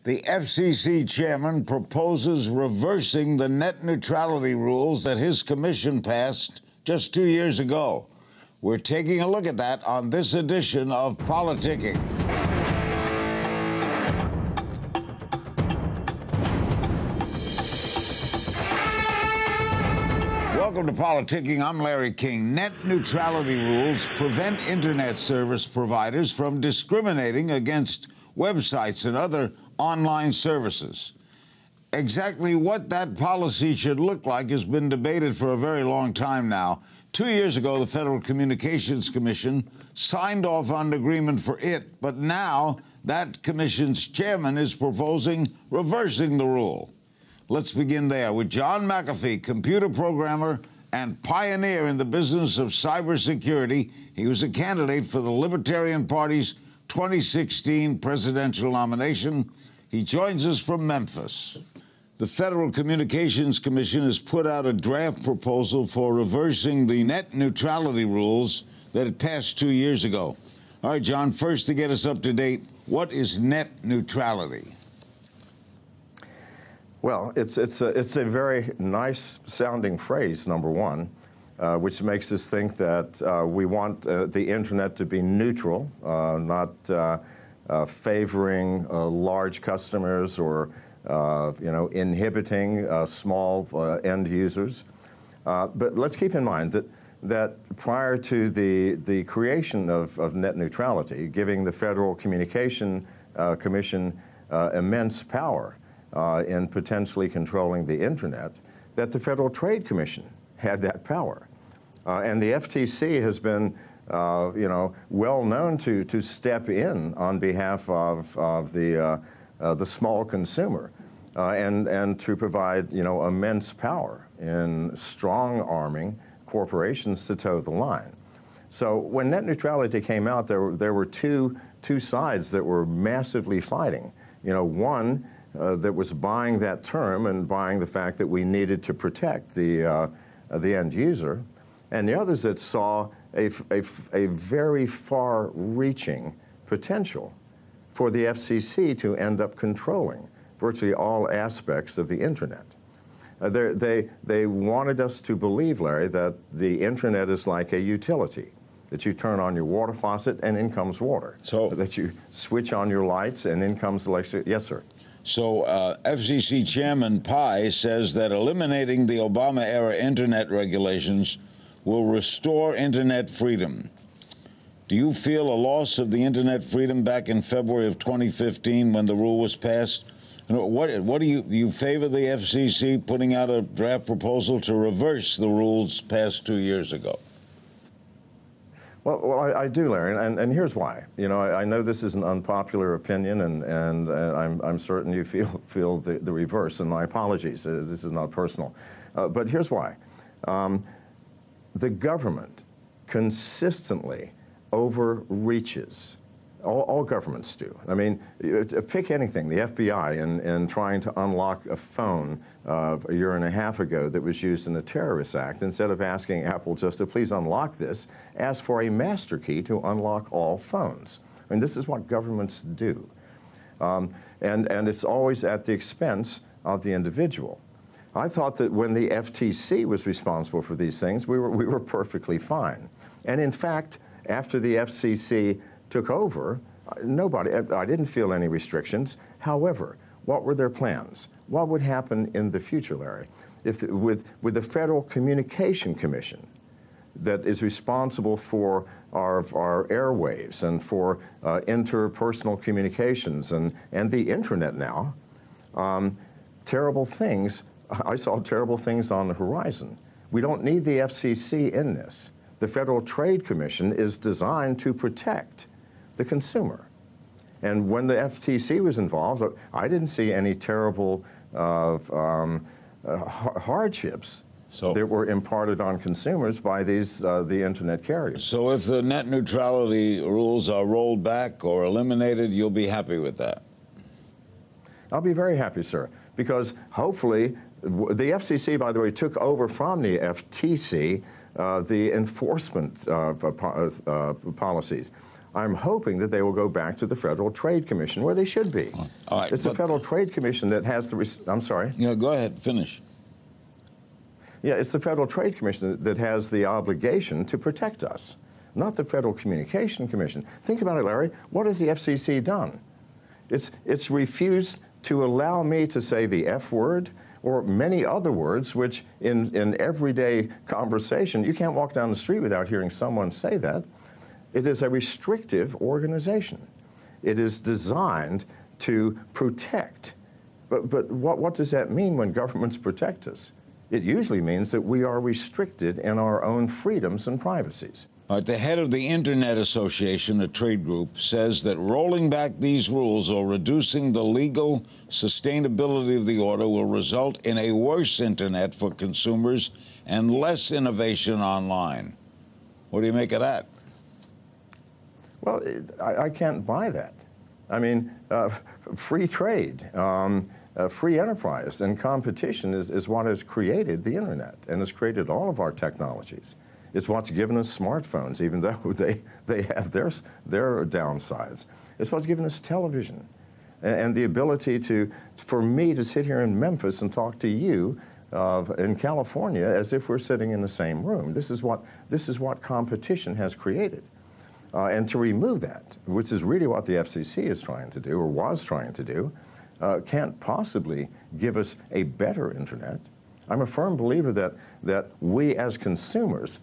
The FCC chairman proposes reversing the net neutrality rules that his commission passed just 2 years ago. We're taking a look at that on this edition of Politicking. Welcome to Politicking. I'm Larry King. Net neutrality rules prevent internet service providers from discriminating against websites and other online services. Exactly what that policy should look like has been debated for a very long time now. 2 years ago, the Federal Communications Commission signed off on an agreement for it, but now that commission's chairman is proposing reversing the rule. Let's begin there with John McAfee, computer programmer and pioneer in the business of cybersecurity. He was a candidate for the Libertarian Party's 2016 presidential nomination. He joins us from Memphis. The Federal Communications Commission has put out a draft proposal for reversing the net neutrality rules that it passed 2 years ago. All right, John, first to get us up to date, what is net neutrality? Well, it's a very nice sounding phrase, number one, which makes us think that we want the internet to be neutral, not favoring large customers or inhibiting small end users. But let's keep in mind that prior to the creation of net neutrality, giving the Federal Communication Commission immense power in potentially controlling the internet, that the Federal Trade Commission had that power. And the FTC has been well known to step in on behalf of the small consumer and to provide immense power in strong arming corporations to toe the line. So when net neutrality came out, there were two sides that were massively fighting. One that was buying that term and buying the fact that we needed to protect the end user, and the others that saw a very far-reaching potential for the FCC to end up controlling virtually all aspects of the internet. They wanted us to believe, Larry, that the internet is like a utility, that you turn on your water faucet and in comes water. So that you switch on your lights and in comes electricity. Yes, sir. So FCC Chairman Pai says that eliminating the Obama-era internet regulations will restore internet freedom. Do you feel a loss of the internet freedom back in February of 2015 when the rule was passed? What do you favor the FCC putting out a draft proposal to reverse the rules passed 2 years ago? Well, I do, Larry, and here's why. I know this is an unpopular opinion, and I'm certain you feel the reverse, and my apologies. This is not personal. But here's why. The government consistently overreaches. All governments do. I mean, pick anything. The FBI, in trying to unlock a phone a year and a half ago that was used in the terrorist act, instead of asking Apple just to please unlock this, asked for a master key to unlock all phones. I mean, this is what governments do. And it's always at the expense of the individual. I thought that when the FTC was responsible for these things, we were perfectly fine. And in fact, after the FCC took over, I didn't feel any restrictions. However, what were their plans? What would happen in the future, Larry, if with the Federal Communication Commission that is responsible for our airwaves and for interpersonal communications and the internet now, terrible things. I saw terrible things on the horizon. We don't need the FCC in this. The Federal Trade Commission is designed to protect the consumer. And when the FTC was involved, I didn't see any terrible hardships that were imparted on consumers by the internet carriers. So if the net neutrality rules are rolled back or eliminated, you'll be happy with that? I'll be very happy, sir, because hopefully the FCC, by the way, took over from the FTC the enforcement policies. I'm hoping that they will go back to the Federal Trade Commission, where they should be. All right, it's the Federal Trade Commission that has the... I'm sorry? Yeah, go ahead, finish. Yeah, it's the Federal Trade Commission that has the obligation to protect us, not the Federal Communication Commission. Think about it, Larry. What has the FCC done? It's refused to allow me to say the F word or many other words, which in everyday conversation, you can't walk down the street without hearing someone say that. It is a restrictive organization. It is designed to protect. But what does that mean when governments protect us? It usually means that we are restricted in our own freedoms and privacies. All right, the head of the Internet Association, a trade group, says that rolling back these rules or reducing the legal sustainability of the order will result in a worse Internet for consumers and less innovation online. What do you make of that? Well, I can't buy that. I mean, free trade, free enterprise, and competition is what has created the Internet and has created all of our technologies. It's what's given us smartphones, even though they have their downsides. It's what's given us television and the ability for me to sit here in Memphis and talk to you in California as if we're sitting in the same room. This is what competition has created. And to remove that, which is really what the FCC is trying to do, or was trying to do, can't possibly give us a better Internet. I'm a firm believer that we as consumers,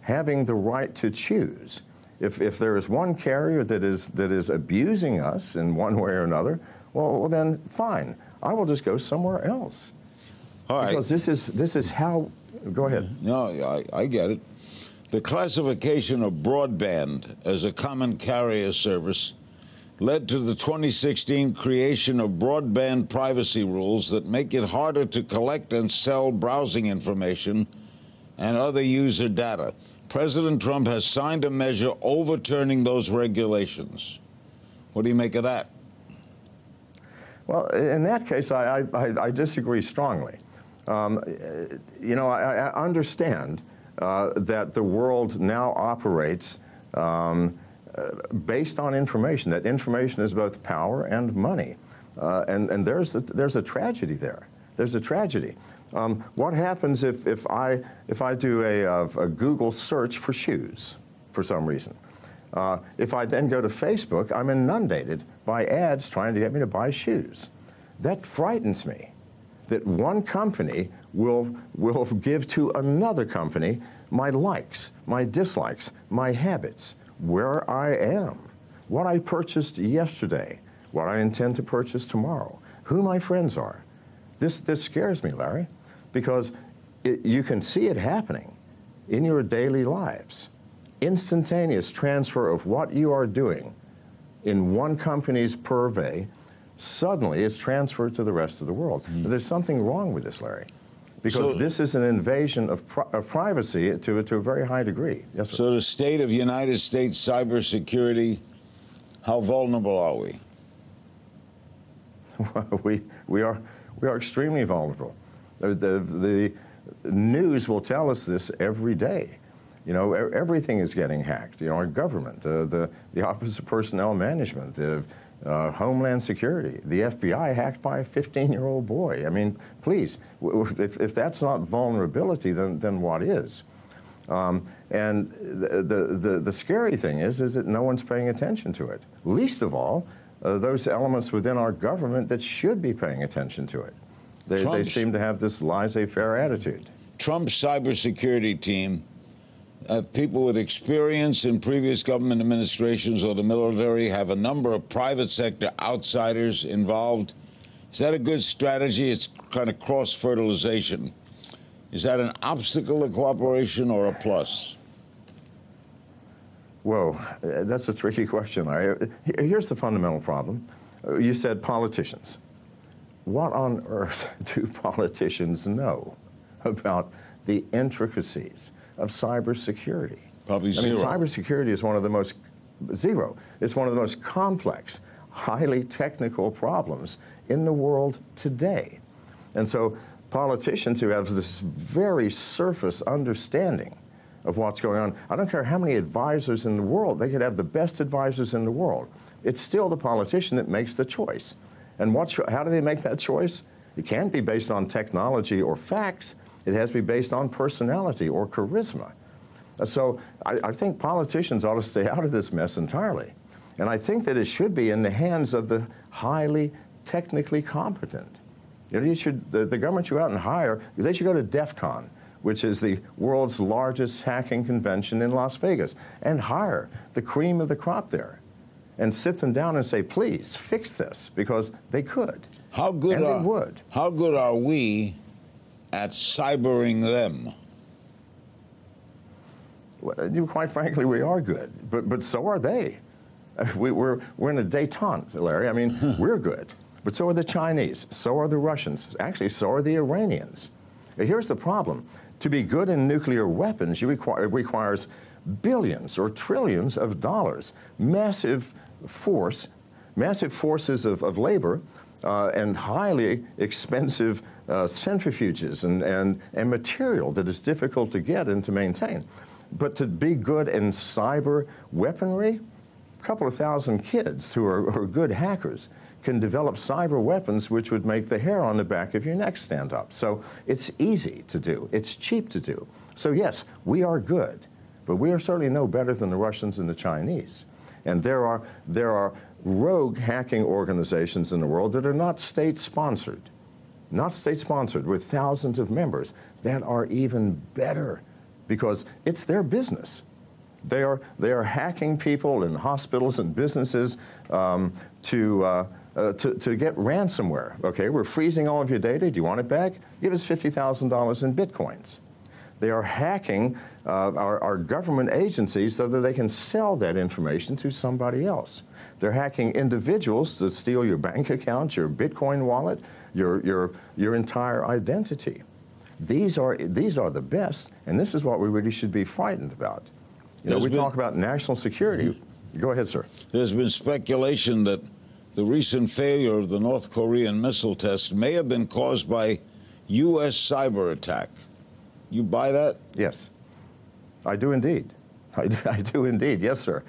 having the right to choose, if there is one carrier that is abusing us in one way or another, well then fine, I will just go somewhere else. All right. Because this is how. Go ahead. No, I get it. The classification of broadband as a common carrier service led to the 2016 creation of broadband privacy rules that make it harder to collect and sell browsing information and other user data. President Trump has signed a measure overturning those regulations. What do you make of that? Well, in that case, I disagree strongly. You know, I understand that the world now operates based on information, that information is both power and money. And there's a tragedy there. There's a tragedy. What happens if I do a Google search for shoes for some reason? If I then go to Facebook, I'm inundated by ads trying to get me to buy shoes. That frightens me, that one company will give to another company my likes, my dislikes, my habits, where I am, what I purchased yesterday, what I intend to purchase tomorrow, who my friends are. This scares me, Larry, because you can see it happening in your daily lives. Instantaneous transfer of what you are doing in one company's purvey, suddenly it's transferred to the rest of the world. There's something wrong with this, Larry, because this is an invasion of privacy to a very high degree. Yes, sir. So the state of United States cybersecurity, how vulnerable are we? We are extremely vulnerable. The news will tell us this every day. You know, everything is getting hacked. You know, our government, the Office of Personnel Management, the Homeland Security, the FBI hacked by a 15-year-old boy. I mean, please, if that's not vulnerability, then what is? And the scary thing is that no one's paying attention to it. Least of all, those elements within our government that should be paying attention to it. They seem to have this laissez-faire attitude. Trump's cybersecurity team, people with experience in previous government administrations or the military, have a number of private sector outsiders involved. Is that a good strategy? It's kind of cross-fertilization. Is that an obstacle to cooperation or a plus? Whoa, that's a tricky question, Larry. Here's the fundamental problem. You said politicians. What on earth do politicians know about the intricacies of cybersecurity? Probably zero. I mean, cybersecurity is one of the most, zero. It's one of the most complex, highly technical problems in the world today. And so politicians who have this very surface understanding of what's going on. I don't care how many advisors in the world. They could have the best advisors in the world. It's still the politician that makes the choice. And how do they make that choice? It can't be based on technology or facts. It has to be based on personality or charisma. So I think politicians ought to stay out of this mess entirely. And I think that it should be in the hands of the highly technically competent. You know, the government should go out and hire, they should go to DEF CON, which is the world's largest hacking convention in Las Vegas, and hire the cream of the crop there and sit them down and say, please, fix this, because they could. How good and they would. How good are we at cybering them? Well, quite frankly, we are good, but so are they. We're in a détente, Larry. I mean, we're good. But so are the Chinese. So are the Russians. Actually, so are the Iranians. Here's the problem. To be good in nuclear weapons, it requires billions or trillions of dollars, massive forces of labor, and highly expensive centrifuges and material that is difficult to get and to maintain. But to be good in cyber weaponry, a couple of thousand kids who are good hackers can develop cyber weapons which would make the hair on the back of your neck stand up. So it's easy to do. It's cheap to do. So yes, we are good, but we are certainly no better than the Russians and the Chinese. And there are rogue hacking organizations in the world that are not state-sponsored, with thousands of members that are even better because it's their business. They are hacking people in hospitals and businesses to get ransomware. Okay, we're freezing all of your data. Do you want it back? Give us $50,000 in bitcoins. They are hacking our government agencies so that they can sell that information to somebody else. They're hacking individuals to steal your bank account, your Bitcoin wallet, your entire identity. These are the best, and this is what we really should be frightened about. You know, we talk about national security. Go ahead, sir. There's been speculation that the recent failure of the North Korean missile test may have been caused by U.S. cyber attack. You buy that? Yes, I do indeed. I do indeed. Yes, sir.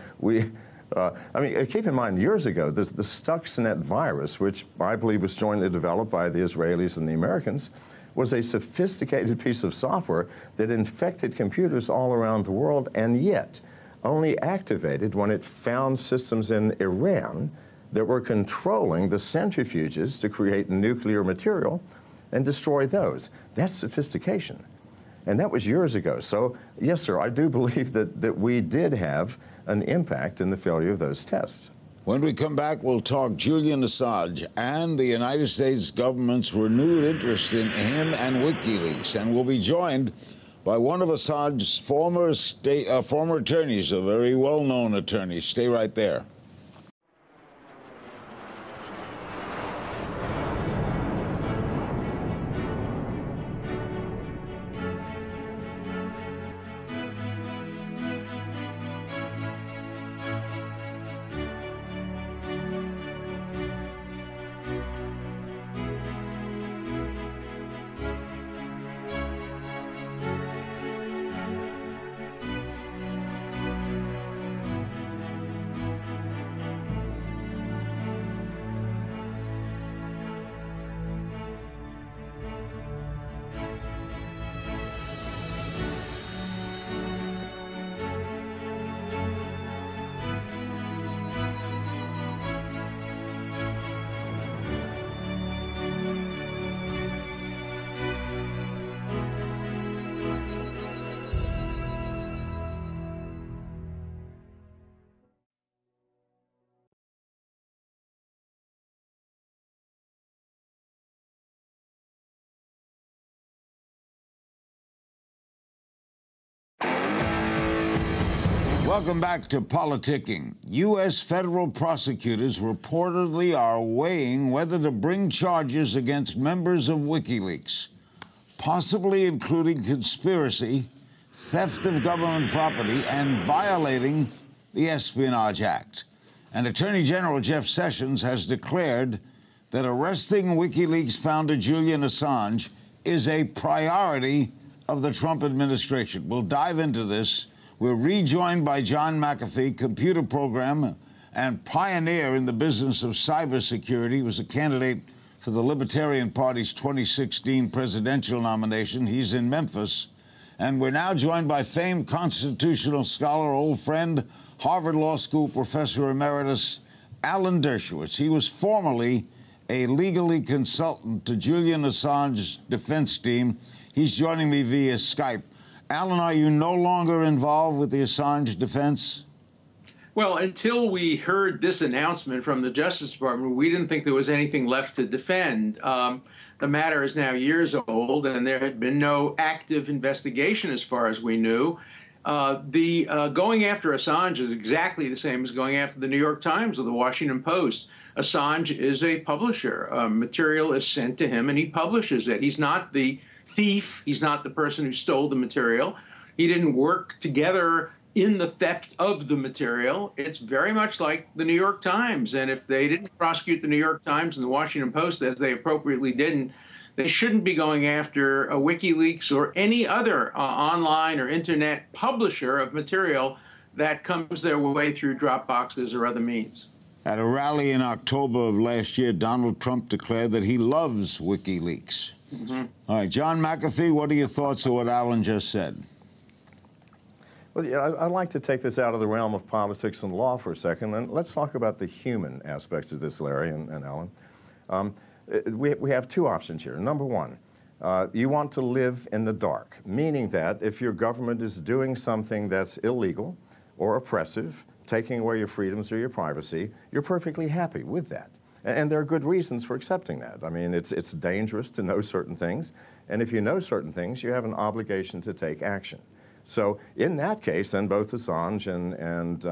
I mean, keep in mind, years ago, the Stuxnet virus, which I believe was jointly developed by the Israelis and the Americans, was a sophisticated piece of software that infected computers all around the world, and yet only activated when it found systems in Iran that were controlling the centrifuges to create nuclear material and destroy those. That's sophistication. And that was years ago. So, yes, sir, I do believe that we did have an impact in the failure of those tests. When we come back, we'll talk Julian Assange and the United States government's renewed interest in him and WikiLeaks. And we'll be joined by one of Assange's former attorneys, a very well-known attorney. Stay right there. Welcome back to Politicking. U.S. federal prosecutors reportedly are weighing whether to bring charges against members of WikiLeaks, possibly including conspiracy, theft of government property, and violating the Espionage Act. And Attorney General Jeff Sessions has declared that arresting WikiLeaks founder Julian Assange is a priority of the Trump administration. We'll dive into this. We're rejoined by John McAfee, computer programmer and pioneer in the business of cybersecurity. He was a candidate for the Libertarian Party's 2016 presidential nomination. He's in Memphis. And we're now joined by famed constitutional scholar, old friend, Harvard Law School professor emeritus, Alan Dershowitz. He was formerly a legally consultant to Julian Assange's defense team. He's joining me via Skype. Alan, are you no longer involved with the Assange defense? Well, until we heard this announcement from the Justice Department, we didn't think there was anything left to defend. The matter is now years old, and there had been no active investigation as far as we knew. Going after Assange is exactly the same as going after the New York Times or the Washington Post. Assange is a publisher. Material is sent to him, and he publishes it. He's not the thief. He's not the person who stole the material. He didn't work together in the theft of the material. It's very much like the New York Times. And if they didn't prosecute the New York Times and the Washington Post, as they appropriately didn't, they shouldn't be going after WikiLeaks or any other online or internet publisher of material that comes their way through Dropboxes or other means. At a rally in October of last year, Donald Trump declared that he loves WikiLeaks. Mm-hmm. All right, John McAfee, what are your thoughts on what Alan just said? Well, yeah, I'd like to take this out of the realm of politics and law for a second, and let's talk about the human aspects of this, Larry and Alan. We have two options here. Number one, you want to live in the dark, meaning that if your government is doing something that's illegal or oppressive, taking away your freedoms or your privacy, you're perfectly happy with that. And there are good reasons for accepting that. I mean, it's dangerous to know certain things, and if you know certain things, you have an obligation to take action. So in that case, then both Assange and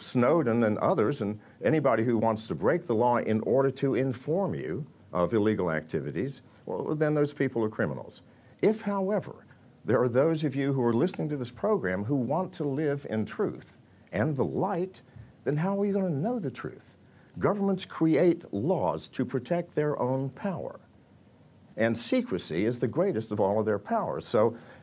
Snowden and others, and anybody who wants to break the law in order to inform you of illegal activities, well, then those people are criminals. If, however, there are those of you who are listening to this program who want to live in truth and the light, then how are you going to know the truth? Governments create laws to protect their own power. And secrecy is the greatest of all of their powers.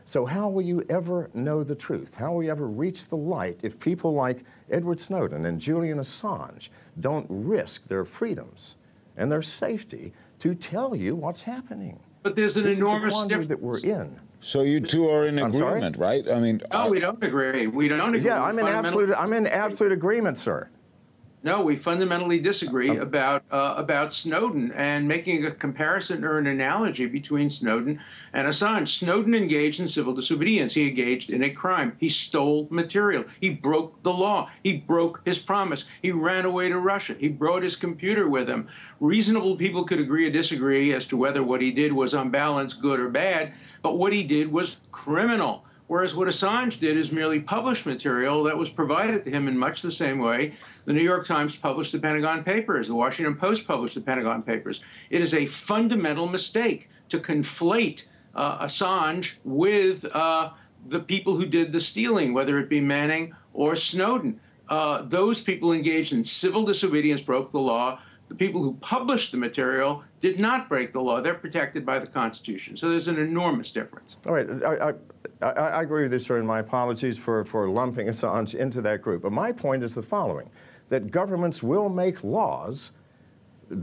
So how will you ever know the truth? How will you ever reach the light if people like Edward Snowden and Julian Assange don't risk their freedoms and their safety to tell you what's happening? But there's an enormous difference that we're in. So you two are in agreement, right? I mean, no, we don't agree. We don't agree. Yeah, I'm in absolute agreement, sir. No, we fundamentally disagree about Snowden and making a comparison or an analogy between Snowden and Assange. Snowden engaged in civil disobedience. He engaged in a crime. He stole material. He broke the law. He broke his promise. He ran away to Russia. He brought his computer with him. Reasonable people could agree or disagree as to whether what he did was on balance good or bad, but what he did was criminal. Whereas what Assange did is merely publish material that was provided to him in much the same way the New York Times published the Pentagon Papers, the Washington Post published the Pentagon Papers. It is a fundamental mistake to conflate Assange with the people who did the stealing, whether it be Manning or Snowden. Those people engaged in civil disobedience broke the law. The people who published the material did not break the law. They're protected by the Constitution. So there's an enormous difference. All right. I agree with you, sir, and my apologies for lumping Assange into that group. But my point is the following, that governments will make laws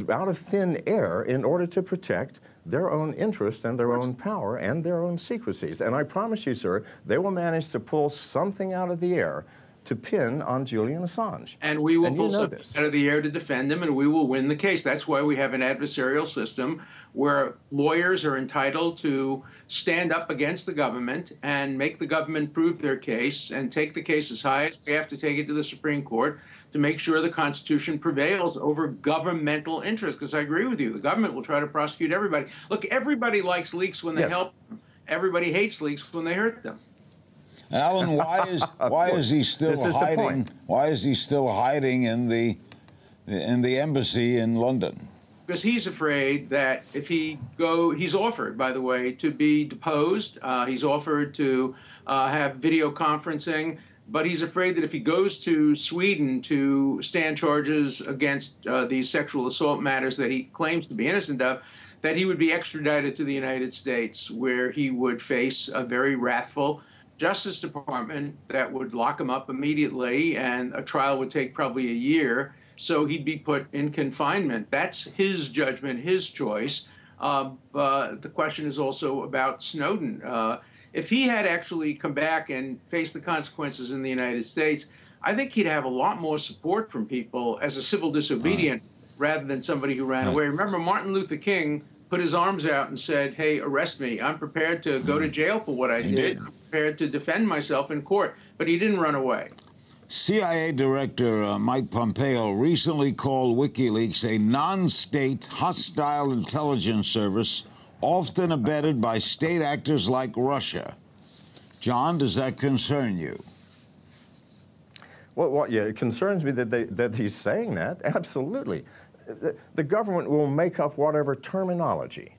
out of thin air in order to protect their own interest and their own power and their own secrecies. And I promise you, sir, they will manage to pull something out of the air to pin on Julian Assange. And we will pull something out of the air to defend him, and we will win the case. That's why we have an adversarial system where lawyers are entitled to stand up against the government and make the government prove their case and take the case as high as we have to take it to the Supreme Court to make sure the Constitution prevails over governmental interests. Because I agree with you, the government will try to prosecute everybody. Look, everybody likes leaks when they help them. Everybody hates leaks when they hurt them. Alan, why is he still hiding? Why is he still hiding in the embassy in London? Because he's afraid that if he's offered, by the way, to be deposed. He's offered to have video conferencing, but he's afraid that if he goes to Sweden to stand charges against these sexual assault matters that he claims to be innocent of, that he would be extradited to the United States, where he would face a very wrathful Justice Department that would lock him up immediately, and a trial would take probably a year. So he'd be put in confinement. That's his judgment, his choice. The question is also about Snowden. If he had actually come back and faced the consequences in the United States, I think he'd have a lot more support from people as a civil disobedient rather than somebody who ran away. Remember, Martin Luther King put his arms out and said, hey, arrest me. I'm prepared to go to jail for what I did. I'm prepared to defend myself in court. But he didn't run away. CIA Director Mike Pompeo recently called WikiLeaks a non-state hostile intelligence service often abetted by state actors like Russia. John, does that concern you? Well, yeah, it concerns me that he's saying that. Absolutely. The government will make up whatever terminology.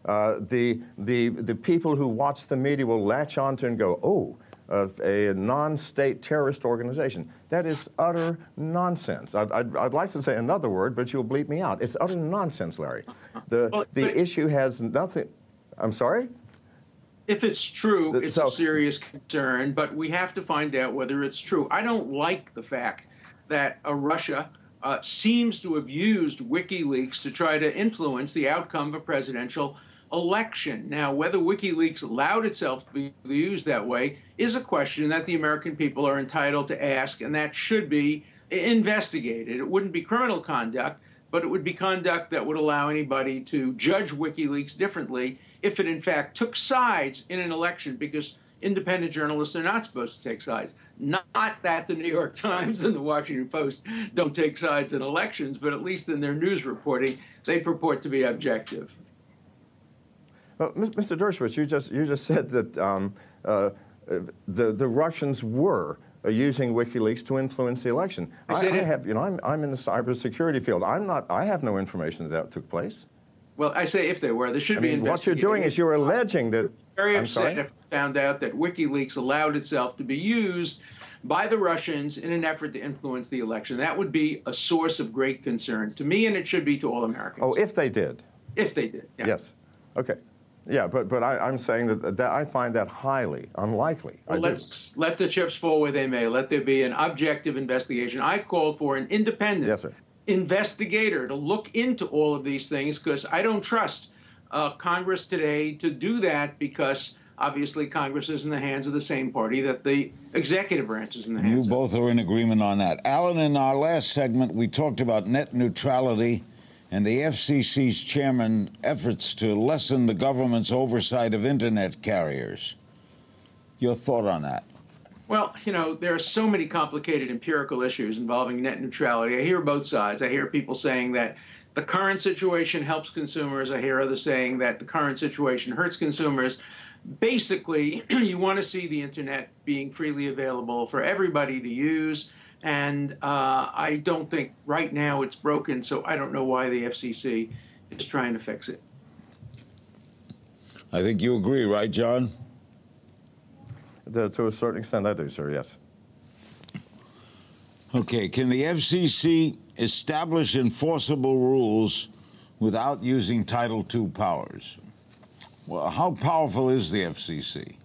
The people who watch the media will latch onto and go, oh, a non-state terrorist organization. That is utter nonsense. I'd like to say another word, but you'll bleep me out. It's utter nonsense, Larry. The issue has nothing. I'm sorry? If it's true, it's a serious concern, but we have to find out whether it's true. I don't like the fact that Russia seems to have used WikiLeaks to try to influence the outcome of a presidential election. Now, whether WikiLeaks allowed itself to be used that way is a question that the American people are entitled to ask, and that should be investigated. It wouldn't be criminal conduct, but it would be conduct that would allow anybody to judge WikiLeaks differently if it in fact took sides in an election, because independent journalists are not supposed to take sides. Not that the New York Times and the Washington Post don't take sides in elections, but at least in their news reporting, they purport to be objective. Well, Mr. Dershowitz, you just said that the Russians were using WikiLeaks to influence the election. I'm in the cybersecurity field. I have no information that took place. Well, I say if they were, there should be investigated. What you're doing is you're alleging that. Very upset if I found out that WikiLeaks allowed itself to be used by the Russians in an effort to influence the election. That would be a source of great concern to me, and it should be to all Americans. Oh, if they did. If they did. Yeah. Yes. Okay. Yeah, but I'm saying that I find that highly unlikely. Well, let's let the chips fall where they may. Let there be an objective investigation. I've called for an independent investigator to look into all of these things, because I don't trust Congress today to do that, because obviously Congress is in the hands of the same party that the executive branch is in the hands of. You both are in agreement on that. Alan, in our last segment, we talked about net neutrality and the FCC's chairman efforts to lessen the government's oversight of Internet carriers. Your thought on that? Well, you know, there are so many complicated empirical issues involving net neutrality. I hear both sides. I hear people saying that the current situation helps consumers. I hear others saying that the current situation hurts consumers. Basically, you want to see the Internet being freely available for everybody to use. And I don't think right now it's broken, so I don't know why the FCC is trying to fix it. I think you agree, right, John? To a certain extent, I do, sir, yes. Okay, can the FCC establish enforceable rules without using Title II powers? Well, how powerful is the FCC?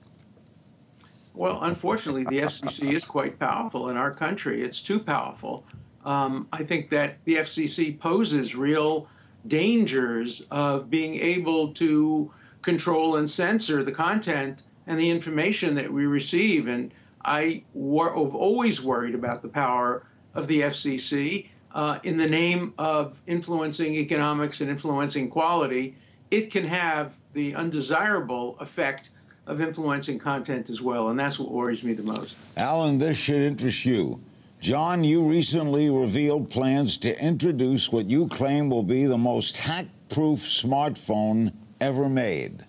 Well, unfortunately, the FCC is quite powerful in our country. It's too powerful. I think that the FCC poses real dangers of being able to control and censor the content and the information that we receive. And I have always worried about the power of the FCC in the name of influencing economics and influencing quality. It can have the undesirable effect of influencing content as well, and that's what worries me the most. Alan, this should interest you. John, you recently revealed plans to introduce what you claim will be the most hack-proof smartphone ever made.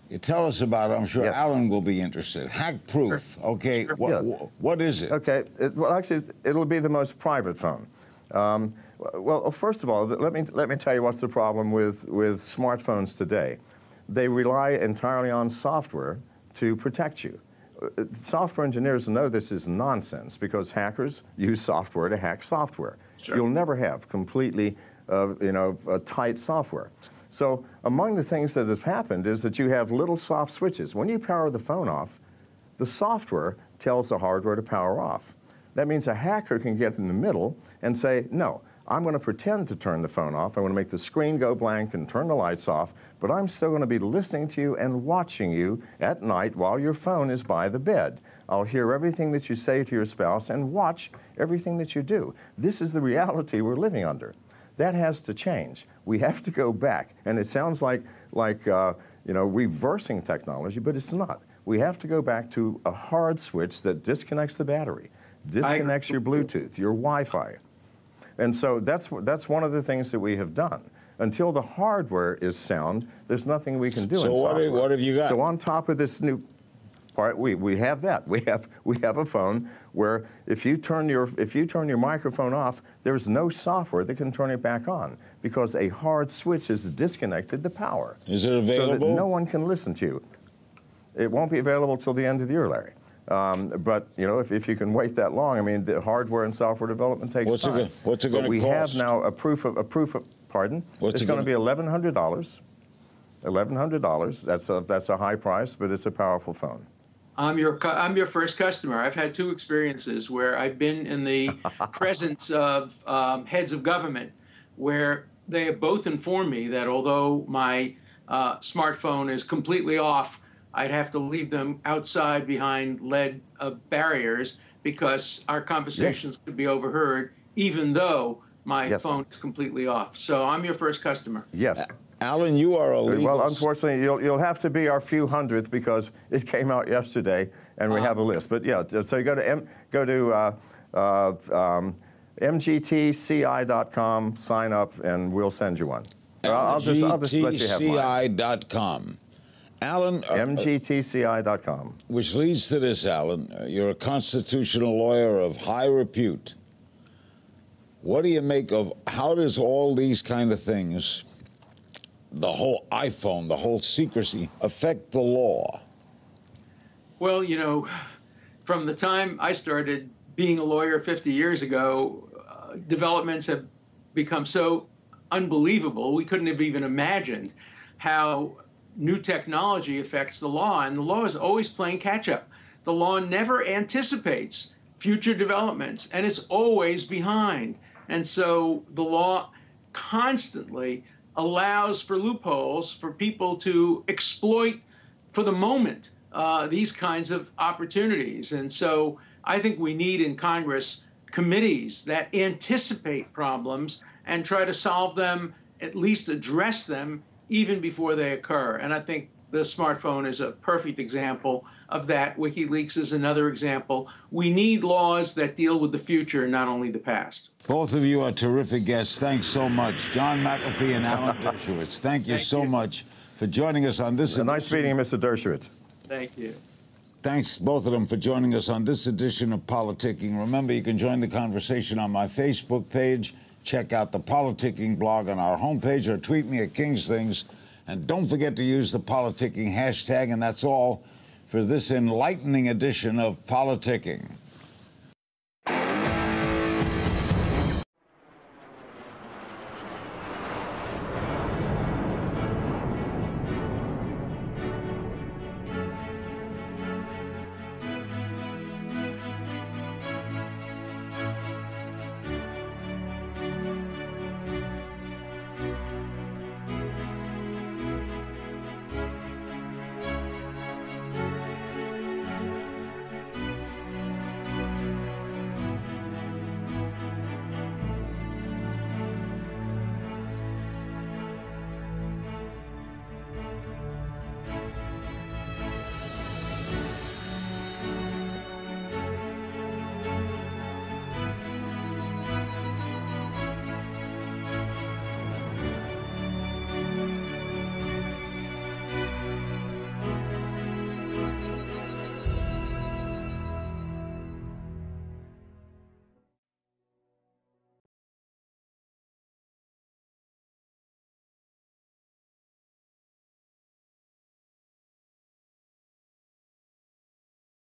You tell us about it. I'm sure Alan will be interested. Hack-proof. Sure. Okay, sure. What is it? Okay, well, actually, it'll be the most private phone. Well, first of all, let me tell you what's the problem with smartphones today. They rely entirely on software to protect you. Software engineers know this is nonsense, because hackers use software to hack software. Sure. You'll never have completely, tight software. So among the things that have happened is that you have little soft switches. When you power the phone off, the software tells the hardware to power off. That means a hacker can get in the middle and say, no, I'm going to pretend to turn the phone off. I'm going to make the screen go blank and turn the lights off, but I'm still going to be listening to you and watching you at night while your phone is by the bed. I'll hear everything that you say to your spouse and watch everything that you do. This is the reality we're living under. That has to change. We have to go back. And it sounds like reversing technology, but it's not. We have to go back to a hard switch that disconnects the battery, disconnects your Bluetooth, your Wi-Fi. And so that's one of the things that we have done. Until the hardware is sound, there's nothing we can do. So what have you got? So on top of this new part, we have that. We have a phone where if you turn your microphone off, there's no software that can turn it back on because a hard switch has disconnected the power. Is it available? So that no one can listen to you. It won't be available till the end of the year, Larry. But if you can wait that long, I mean, the hardware and software development takes time. What's it going to cost? We have now a proof of pardon. What's it's going to be $1,100. $1,100. That's a high price, but it's a powerful phone. I'm your first customer. I've had two experiences where I've been in the presence of heads of government, where they have both informed me that although my smartphone is completely off, I'd have to leave them outside behind lead barriers because our conversations could be overheard, even though my phone is completely off. So I'm your first customer. Yes. Alan, you are a legal... Well, unfortunately, you'll have to be our few hundredth because it came out yesterday, and we have a list. But yeah, so you go to mgtci.com, sign up, and we'll send you one. I'll just let you have mine. mgtci.com. Alan... mgtci.com. Which leads to this, Alan. You're a constitutional lawyer of high repute. What do you make of... How does all these kind of things... the whole iPhone, the whole secrecy, affect the law? Well, from the time I started being a lawyer 50 years ago, developments have become so unbelievable, we couldn't have even imagined how new technology affects the law. And the law is always playing catch-up. The law never anticipates future developments, and it's always behind. And so the law constantly allows for loopholes for people to exploit for the moment these kinds of opportunities. And so I think we need in Congress committees that anticipate problems and try to solve them, at least address them even before they occur. And I think the smartphone is a perfect example of that. WikiLeaks is another example. We need laws that deal with the future, not only the past. Both of you are terrific guests. Thanks so much. John McAfee and Alan Dershowitz. Thank you so much for joining us on this edition. Nice meeting you, Mr. Dershowitz. Thank you. Thanks, both of them, for joining us on this edition of Politicking. Remember, you can join the conversation on my Facebook page. Check out the Politicking blog on our homepage or tweet me at King's Things. And don't forget to use the Politicking hashtag. And that's all for this enlightening edition of Politicking.